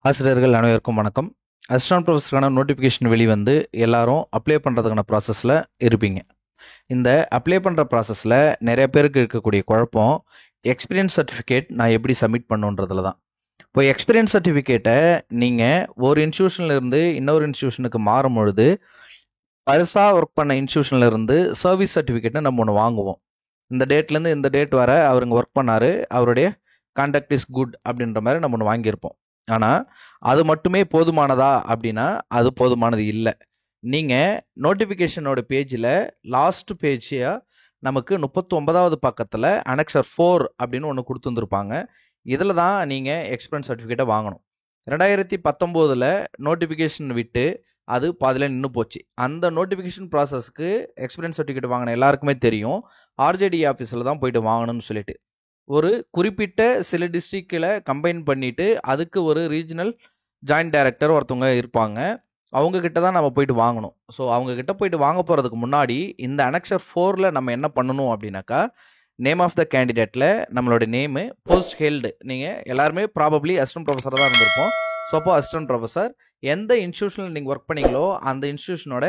ஆசிரியர்கள் அனைவருக்கும் வணக்கம். அசிஸ்டன்ட் ப்ரொஃபஸருக்கான நோட்டிஃபிகேஷன் வெளிவந்து எல்லாரும் அப்ளை பண்ணுறதுக்கான ப்ராசஸில் இருப்பீங்க. இந்த அப்ளை பண்ணுற ப்ராசஸில் நிறைய பேருக்கு இருக்கக்கூடிய குழப்பம், எக்ஸ்பீரியன்ஸ் சர்டிஃபிகேட் நான் எப்படி சப்மிட் பண்ணுன்றதுல தான். இப்போ எக்ஸ்பீரியன்ஸ் சர்டிஃபிகேட்டை நீங்கள் ஒரு இன்ஸ்டியூஷன்லேருந்து இன்னொரு இன்ஸ்டியூஷனுக்கு மாறும் பொழுது பழசாக ஒர்க் பண்ண இன்ஸ்டியூஷன்லேருந்து சர்வீஸ் சர்டிஃபிகேட்டை நம்ம ஒன்று வாங்குவோம். இந்த டேட்லேருந்து இந்த டேட் வர அவருங்க ஒர்க் பண்ணார், அவருடைய கான்டாக்ட் இஸ் குட் அப்படின்ற மாதிரி நம்ம ஒன்று வாங்கியிருப்போம். ஆனால் அது மட்டுமே போதுமானதா அப்படின்னா அது போதுமானது இல்லை. நீங்கள் நோட்டிஃபிகேஷனோட பேஜில் லாஸ்ட் பேஜியாக நமக்கு 39வது பக்கத்தில் அனெக்சர் 4 அப்படின்னு ஒன்று கொடுத்துருந்துருப்பாங்க. இதில் தான் நீங்கள் எக்ஸ்பீரியன்ஸ் சர்டிஃபிகேட்டை வாங்கணும். 2019 நோட்டிஃபிகேஷன் விட்டு அது பாதியில் நின்று போச்சு. அந்த நோட்டிஃபிகேஷன் ப்ராசஸ்க்கு எக்ஸ்பீரியன்ஸ் சர்டிஃபிகேட் வாங்கின எல்லாருக்குமே தெரியும், ஆர்ஜேடி ஆஃபீஸில் தான் போயிட்டு வாங்கணும்னு சொல்லிட்டு. ஒரு குறிப்பிட்ட சில டிஸ்ட்ரிக்டில் கம்பைன் பண்ணிவிட்டு அதுக்கு ஒரு ரீஜனல் ஜாயின்ட் டைரக்டர் ஒருத்தவங்க இருப்பாங்க. அவங்கக்கிட்ட தான் நம்ம போயிட்டு வாங்கணும். ஸோ அவங்கக்கிட்ட போயிட்டு வாங்க போகிறதுக்கு முன்னாடி இந்த அனெக்சர் 4 நம்ம என்ன பண்ணணும் அப்படின்னாக்கா, நேம் ஆஃப் த கேண்டிடேட்டில் நம்மளோட நேமு, போஸ்ட் ஹெல்டு, நீங்கள் எல்லாருமே ப்ராபப்ளி அசிஸ்டன்ட் ப்ரொஃபஸராக தான் இருந்திருப்போம். ஸோ அப்போ அசிஸ்டன்ட் ப்ரொஃபஸர், எந்த இன்ஸ்டியூஷனில் நீங்கள் ஒர்க் பண்ணீங்களோ அந்த இன்ஸ்டியூஷனோட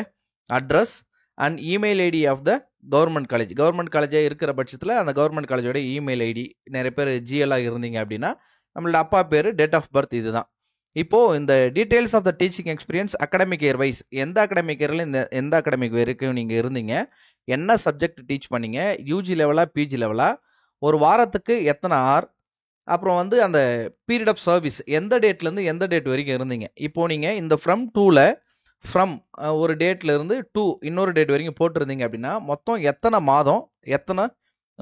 address and email ID of the government college. Government காலேஜாக இருக்கிற பட்சத்தில் அந்த கவர்மெண்ட் காலேஜோட இமெயில் ஐடி, நிறைய பேர் ஜிஎல்லாக இருந்தீங்க அப்படின்னா நம்மளோட அப்பா பேர், டேட் ஆஃப் பர்த், இதுதான். இப்போது இந்த details of the teaching experience academic year wise, எந்த அகடமிக் இயரில் எந்த அகடமிக் வரைக்கும் நீங்கள் இருந்தீங்க, என்ன சப்ஜெக்ட் டீச் பண்ணீங்க, யூஜி லெவலாக பிஜி லெவலாக, ஒரு வாரத்துக்கு எத்தனை ஆர், அப்புறம் வந்து அந்த பீரியட் ஆஃப் சர்வீஸ் எந்த டேட்லேருந்து எந்த டேட் வரைக்கும் இருந்தீங்க. இப்போது நீங்கள் இந்த ஃப்ரம் ஒரு டேட்லேருந்து இன்னொரு டேட் வரைக்கும் போட்டிருந்தீங்க அப்படின்னா மொத்தம் எத்தனை மாதம் எத்தனை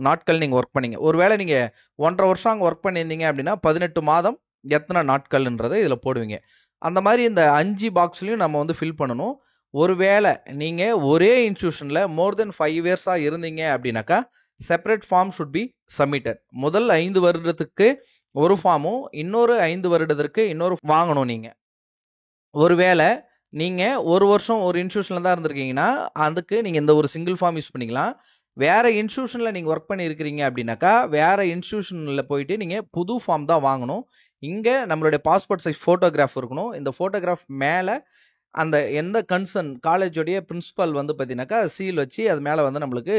நாட்கள் நீங்கள் ஒர்க் பண்ணீங்க. ஒருவேளை நீங்கள் 1.5 வருஷம் அங்கே ஒர்க் பண்ணியிருந்தீங்க அப்படின்னா 18 மாதம் எத்தனை நாட்கள்ன்றதை இதில் போடுவீங்க. அந்த மாதிரி இந்த 5 பாக்ஸ்லையும் நம்ம வந்து ஃபில் பண்ணணும். ஒருவேளை நீங்கள் ஒரே இன்ஸ்டியூஷனில் மோர் தென் 5 இயர்ஸாக இருந்தீங்க அப்படின்னாக்கா separate form should be submitted. முதல் 5 வருடத்துக்கு ஒரு ஃபார்மும் இன்னொரு 5 வருடத்திற்கு இன்னொரு வாங்கணும். நீங்கள் ஒருவேளை நீங்கள் ஒரு வருஷம் ஒரு இன்ஸ்டியூஷனில் தான் இருந்திருக்கீங்கன்னா அதுக்கு நீங்கள் இந்த ஒரு சிங்கிள் ஃபார்ம் யூஸ் பண்ணிக்கலாம். வேறு இன்ஸ்டியூஷனில் நீங்கள் ஒர்க் பண்ணியிருக்கிறீங்க அப்படின்னாக்கா வேறு இன்ஸ்டியூஷனில் போயிட்டு நீங்கள் புது ஃபார்ம் தான் வாங்கணும். இங்கே நம்மளுடைய பாஸ்போர்ட் சைஸ் ஃபோட்டோகிராஃப் இருக்கணும். இந்த ஃபோட்டோகிராஃப் மேலே அந்த எந்த கன்சர்ன் காலேஜோடைய பிரின்சிபல் வந்து பார்த்தீங்கன்னாக்கா சீல் வச்சு அது மேலே வந்து நம்மளுக்கு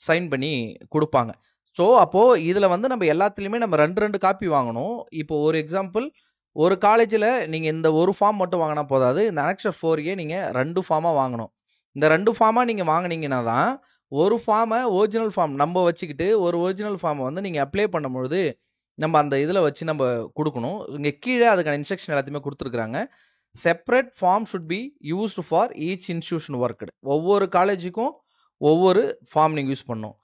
சைன் பண்ணி கொடுப்பாங்க. ஸோ அப்போது இதில் வந்து நம்ம எல்லாத்துலேயுமே நம்ம 2 காப்பி வாங்கணும். இப்போது ஒரு எக்ஸாம்பிள், ஒரு காலேஜில் நீங்கள் இந்த ஒரு ஃபார்ம் மட்டும் வாங்கினா போதாது, இந்த அனெக்சர் 4 நீங்கள் 2 ஃபார்மாக வாங்கணும். இந்த 2 ஃபார்மாக நீங்கள் வாங்கினீங்கன்னா தான் ஒரு ஃபார்மை ஒரிஜினல் ஃபார்ம் நம்ம வச்சுக்கிட்டு ஒரு ஒரிஜினல் ஃபார்மை வந்து நீங்கள் அப்ளை பண்ணும்பொழுது நம்ம அந்த இதில் வச்சு நம்ம கொடுக்கணும். இங்கே கீழே அதுக்கான இன்ஸ்ட்ரக்ஷன் எல்லாத்தையுமே கொடுத்துருக்குறாங்க. Separate form should be used for each institution worked. ஒவ்வொரு காலேஜுக்கும் ஒவ்வொரு ஃபார்ம் நீங்கள் யூஸ் பண்ணணும்.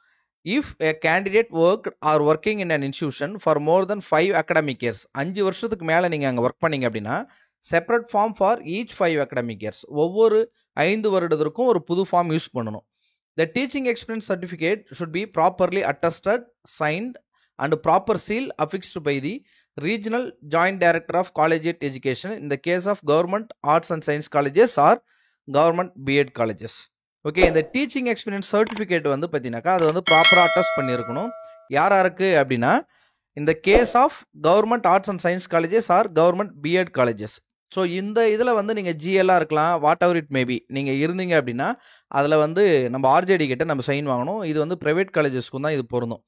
If a candidate worked or working in an institution for more than 5 academic years, 5 வருஷத்துக்கு மேலே நீங்கள் அங்கே ஒர்க் பண்ணீங்க அப்படின்னா separate form for each 5 academic years, ஒவ்வொரு 5 வருடத்திற்கும் ஒரு புது ஃபார்ம் யூஸ் பண்ணணும். The teaching experience certificate should be properly attested, signed and proper seal affixed by the regional joint director of collegiate education in the case of government arts and science colleges or government B.Ed colleges. Okay, இந்த teaching experience certificate வந்து பார்த்தீங்கன்னாக்கா அது வந்து ப்ராப்பராக attest பண்ணியிருக்கணும். யாருக்கு அப்படின்னா இந்த case of government arts and science colleges or government BEd colleges. So இந்த இதில் வந்து நீங்கள் ஜிஎல்லாக இருக்கலாம், வாட் எவர் இட் மேபி, நீங்கள் இருந்தீங்க அப்படின்னா அதில் வந்து நம்ம ஆர்ஜேடி கிட்ட நம்ம சைன் வாங்கணும். இது வந்து ப்ரைவேட் காலேஜஸ்க்கும் தான் இது பொருந்தும்.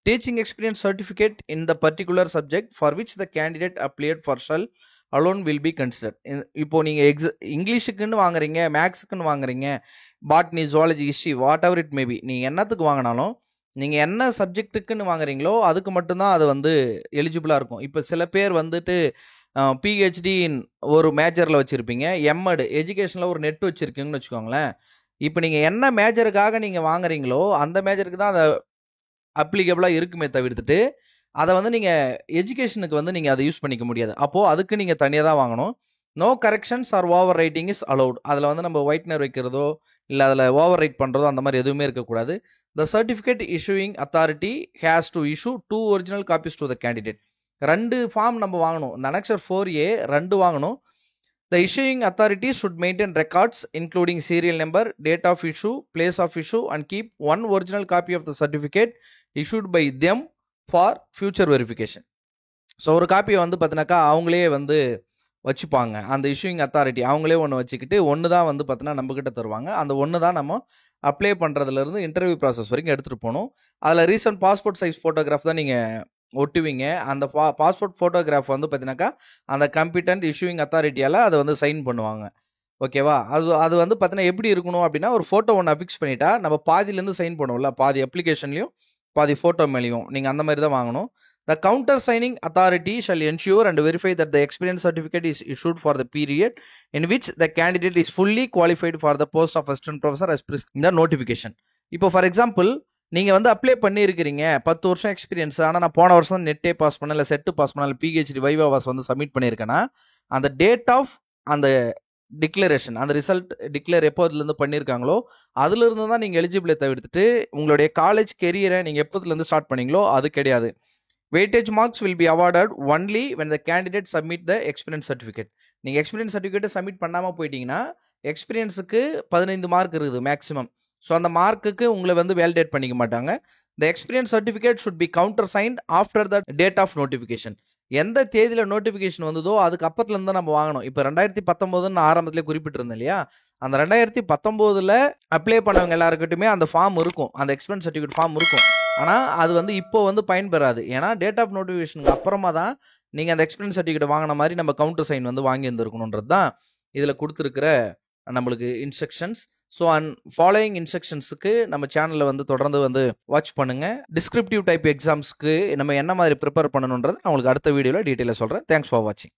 Teaching experience certificate in the particular subject for which the candidate applied for shall alone will be considered. இப்போது நீங்கள் இங்கிலீஷுக்குன்னு வாங்குறீங்க, மேக்ஸுக்குன்னு வாங்குறீங்க, botany, zoology, history, what ever it maybe, நீங்கள் என்னத்துக்கு வாங்கினாலும் நீங்கள் என்ன சப்ஜெக்ட்டுக்குன்னு வாங்குறீங்களோ அதுக்கு மட்டும்தான் அது வந்து எலிஜிபிளாக இருக்கும். இப்போ சில பேர் வந்துட்டு பிஹெச்டி ஒரு மேஜரில் வச்சுருப்பீங்க, எம்எட் எஜுகேஷனில் ஒரு நெட் வச்சுருக்கீங்கன்னு வச்சுக்கோங்களேன். இப்போ நீங்கள் என்ன மேஜருக்காக நீங்கள் வாங்குறீங்களோ அந்த மேஜருக்கு தான் அதை அப்ளிகபிளாக இருக்குமே தவிர்த்துட்டு அதை வந்து நீங்கள் எஜுகேஷனுக்கு வந்து நீங்கள் அதை யூஸ் பண்ணிக்க முடியாது. அப்போது அதுக்கு நீங்கள் தனியாக தான் வாங்கணும். No corrections or over writing is allowed. அதில் வந்து நம்ம ஒயிட்னர் வைக்கிறதோ இல்லை அதில் ஓவர் ரைட் பண்ணுறதோ அந்த மாதிரி எதுவுமே இருக்கக்கூடாது. The certificate issuing authority has to issue 2 original copies to the candidate. 2 form நம்ம வாங்கணும். இந்த அனெக்சர் 4A 2 வாங்கணும். The issuing authority should maintain records including serial number, date of issue, place of issue and keep 1 original copy of the certificate issued by them for future verification. So ஒரு காப்பியை வந்து பார்த்தினாக்கா அவங்களே வந்து வச்சுப்பாங்க. அந்த issuing authority அவங்களே ஒண்ணு வச்சுக்கிட்டு, ஒண்ணு தான் வந்து பார்த்தீங்கன்னா நம்மகிட்ட தருவாங்க. அந்த ஒண்ணு தான் நம்ம அப்ளை பண்றதுலேருந்து இன்டர்வியூ ப்ராசஸ் வரைக்கும் எடுத்துட்டு போணும். அதில ரீசென்ட் பாஸ்போர்ட் சைஸ் ஃபோட்டோகிராஃப் தான் நீங்க ஒட்டுவீங்க. அந்த பாஸ்போர்ட் ஃபோட்டோகிராஃப் வந்து பார்த்தீங்கன்னாக்கா, அந்த காம்பிட்டன்ட் இஷ்யூயிங் அத்தாரிட்டியால அத வந்து சைன் பண்ணுவாங்க. ஓகேவா? அது அது வந்து பார்த்தீங்கன்னா எப்படி இருக்கணும் அப்படின்னா, ஒரு ஃபோட்டோ ஒண்ணு அஃபிக்ஸ் பண்ணிட்டா, நம்ம பாதியிலேருந்து சைன் பண்ணுவோம்ல, பாதி அப்ளிகேஷன்லயும், பாதி ஃபோட்டோ மேலயும். நீங்க அந்த மாரி தான் வாங்கணும். The counter signing authority shall ensure and verify that the experience certificate is issued for the period in which the candidate is fully qualified for the post of assistant professor as prescribed in the notification. இப்போ for example நீங்க வந்து apply பண்ணியிருக்கிறீங்க 10 வருஷம் experience. ஆனால் நான் போன வருஷம் நெட்டே pass பண்ணல, செட்டு பாஸ் பண்ணல, பிஹெச்டி வைவா வாஸ் வந்து சப்மிட் பண்ணியிருக்கேன்னா, அந்த டேட் ஆஃப் அந்த டிக்ளரேஷன், அந்த ரிசல்ட் டிக்ளேர் எப்போதுலேருந்து பண்ணியிருக்காங்களோ அதுலேருந்து தான் நீங்கள் எலிஜிபிளை தவிர்த்துட்டு உங்களுடைய காலேஜ் கெரியரை நீங்கள் எப்போதுலேருந்து ஸ்டார்ட் பண்ணீங்களோ அது கிடையாது. Weightage marks will be awarded only when the candidate submit the experience certificate. நீங்கள் எக்ஸ்பீரியன்ஸ் சர்டிஃபிகேட்டை சப்மிட் பண்ணாமல் போயிட்டீங்கன்னா எக்ஸ்பீரியன்ஸுக்கு 15 மார்க் இருக்குது மேக்ஸிமம். ஸோ அந்த மார்க்குக்கு உங்களை வந்து வேலிடேட் பண்ணிக்க மாட்டாங்க. The experience certificate should be counter signed after the date of notification. எந்த தேதியில் நோட்டிஃபிகேஷன் வந்ததோ அதுக்கு அப்புறத்துலேருந்து நம்ம வாங்கணும். இப்போ 2019 ஆரம்பத்திலே குறிப்பிட்டிருந்தேன் இல்லையா, அந்த 2019 அப்ளை பண்ணவங்க எல்லாருக்கிட்டுமே அந்த ஃபார்ம் இருக்கும், அந்த எக்ஸ்பீரியன்ஸ் சர்டிஃபிகேட் ஃபார்ம் இருக்கும். ஆனால் அது வந்து இப்போ வந்து பயன்பெறாது. ஏன்னா டேட் ஆஃப் நோட்டிஃபிகேஷனுக்கு அப்புறமா தான் நீங்கள் அந்த எக்ஸ்பீரியன்ஸ் சர்டிஃபிகேட் வாங்கின மாதிரி நம்ம கவுண்டர் சைன் வந்து வாங்கி இருந்திருக்கணுன்றது தான் இதில் கொடுத்துருக்கிற நம்மளுக்கு இன்ஸ்ட்ரக்ஷன்ஸ். ஸோ ஃபாலோயிங் இன்ஸ்ட்ரக்ஷன்ஸுக்கு நம்ம சேனலில் வந்து தொடர்ந்து வந்து வாட்ச் பண்ணுங்கள். டிஸ்கிரிப்டிவ் டைப் எக்ஸாம்ஸ்க்கு நம்ம என்ன மாதிரி ப்ரிப்பேர் பண்ணணுன்றது நான் உங்களுக்கு அடுத்த வீடியோவில் டீட்டெயிலாக சொல்கிறேன். தேங்க்ஸ் ஃபார் வாட்சிங்.